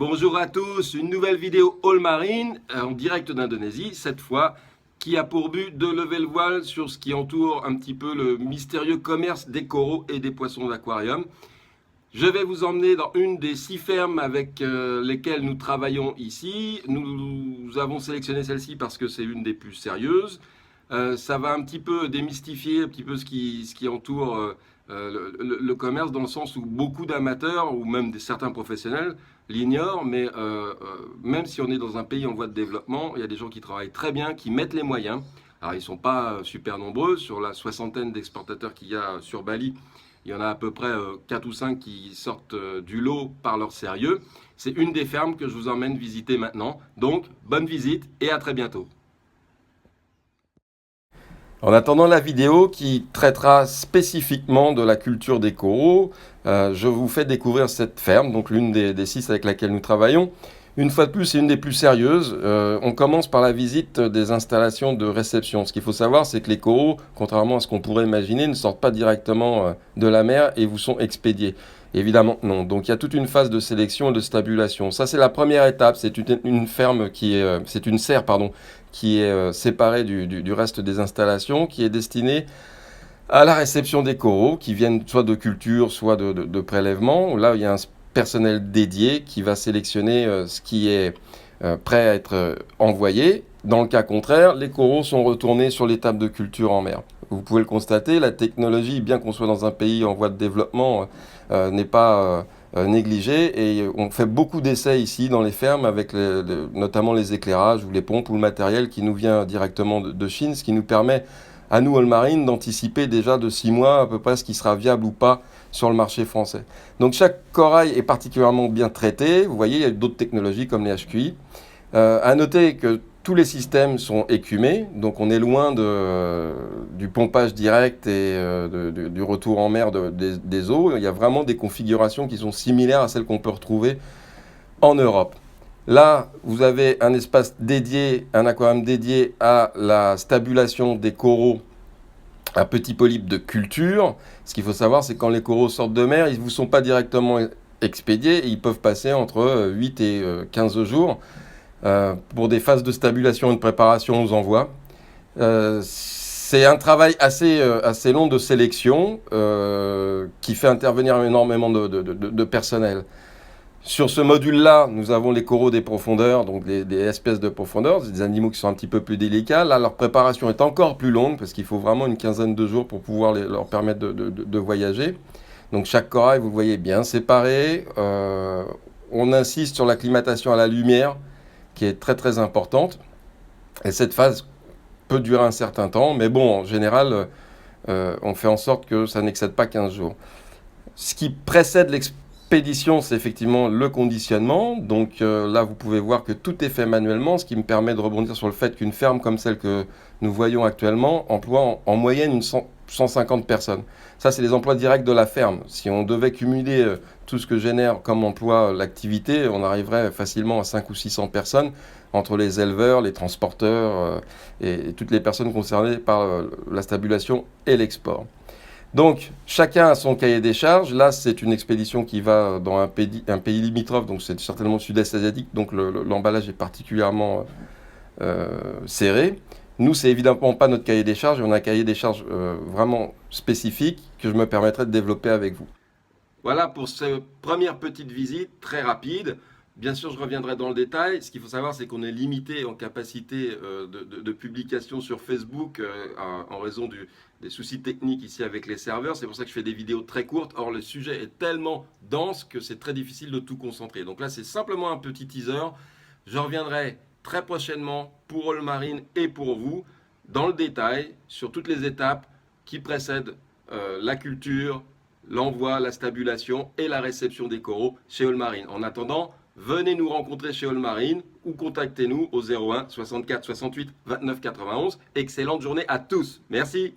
Bonjour à tous, une nouvelle vidéo All Marine en direct d'Indonésie, cette fois qui a pour but de lever le voile sur ce qui entoure un petit peu le mystérieux commerce des coraux et des poissons d'aquarium. Je vais vous emmener dans une des 6 fermes avec lesquelles nous travaillons ici. Nous avons sélectionné celle-ci parce que c'est une des plus sérieuses. Ça va un petit peu démystifier un petit peu ce qui entoure le commerce, dans le sens où beaucoup d'amateurs ou même certains professionnels l'ignorent, mais même si on est dans un pays en voie de développement, il y a des gens qui travaillent très bien, qui mettent les moyens. Alors ils ne sont pas super nombreux, sur la soixantaine d'exportateurs qu'il y a sur Bali, il y en a à peu près 4 ou 5 qui sortent du lot par leur sérieux. C'est une des fermes que je vous emmène visiter maintenant. Donc, bonne visite et à très bientôt. En attendant la vidéo qui traitera spécifiquement de la culture des coraux, je vous fais découvrir cette ferme, donc l'une des 6 avec laquelle nous travaillons. Une fois de plus, c'est une des plus sérieuses. On commence par la visite des installations de réception. Ce qu'il faut savoir, c'est que les coraux, contrairement à ce qu'on pourrait imaginer, ne sortent pas directement de la mer et vous sont expédiés. Évidemment, non. Donc il y a toute une phase de sélection et de stabulation. Ça, c'est la première étape. C'est une ferme qui est, c'est une serre, pardon, qui est séparée du reste des installations, qui est destinée à la réception des coraux, qui viennent soit de culture, soit de prélèvement. Là, il y a un personnel dédié qui va sélectionner ce qui est prêt à être envoyé. Dans le cas contraire, les coraux sont retournés sur l'étape de culture en mer. Vous pouvez le constater, la technologie, bien qu'on soit dans un pays en voie de développement, n'est pas négligée, et on fait beaucoup d'essais ici dans les fermes avec notamment les éclairages ou les pompes ou le matériel qui nous vient directement de Chine, ce qui nous permet à nous, All Marine, d'anticiper déjà de 6 mois à peu près ce qui sera viable ou pas sur le marché français. Donc chaque corail est particulièrement bien traité. Vous voyez, il y a d'autres technologies comme les HQI. À noter que tous les systèmes sont écumés, donc on est loin du pompage direct et du retour en mer des eaux. Il y a vraiment des configurations qui sont similaires à celles qu'on peut retrouver en Europe. Là, vous avez un espace dédié, un aquarium dédié à la stabulation des coraux à petits polypes de culture. Ce qu'il faut savoir, c'est que quand les coraux sortent de mer, ils ne vous sont pas directement expédiés et ils peuvent passer entre 8 et 15 jours pour des phases de stabulation et de préparation aux envois. C'est un travail assez long de sélection qui fait intervenir énormément de personnel. Sur ce module-là, nous avons les coraux des profondeurs, donc des espèces de profondeur, des animaux qui sont un petit peu plus délicats. Là, leur préparation est encore plus longue parce qu'il faut vraiment une quinzaine de jours pour pouvoir leur permettre de voyager. Donc chaque corail, vous le voyez, bien séparé. On insiste sur l'acclimatation à la lumière, qui est très très importante. Et cette phase peut durer un certain temps, mais bon, en général, on fait en sorte que ça n'excède pas 15 jours. Ce qui précède l'expédition, c'est effectivement le conditionnement. Donc là, vous pouvez voir que tout est fait manuellement, ce qui me permet de rebondir sur le fait qu'une ferme comme celle que nous voyons actuellement emploie en moyenne 150 personnes. Ça, c'est les emplois directs de la ferme. Si on devait cumuler tout ce que génère comme emploi l'activité, on arriverait facilement à 500 ou 600 personnes, entre les éleveurs, les transporteurs et toutes les personnes concernées par la stabulation et l'export. Donc, chacun a son cahier des charges. Là, c'est une expédition qui va dans un pays limitrophe, donc c'est certainement le sud-est asiatique, donc l'emballage est particulièrement serré. Nous, c'est évidemment pas notre cahier des charges, on a un cahier des charges vraiment spécifique que je me permettrai de développer avec vous. Voilà pour cette première petite visite très rapide. Bien sûr, je reviendrai dans le détail. Ce qu'il faut savoir, c'est qu'on est limité en capacité de publication sur Facebook en raison des soucis techniques ici avec les serveurs. C'est pour ça que je fais des vidéos très courtes. Or, le sujet est tellement dense que c'est très difficile de tout concentrer. Donc là, c'est simplement un petit teaser. Je reviendrai très prochainement pour All Marine et pour vous dans le détail sur toutes les étapes qui précèdent la culture, l'envoi, la stabulation et la réception des coraux chez All Marine. En attendant, venez nous rencontrer chez All Marine ou contactez-nous au 01 64 68 29 91. Excellente journée à tous. Merci.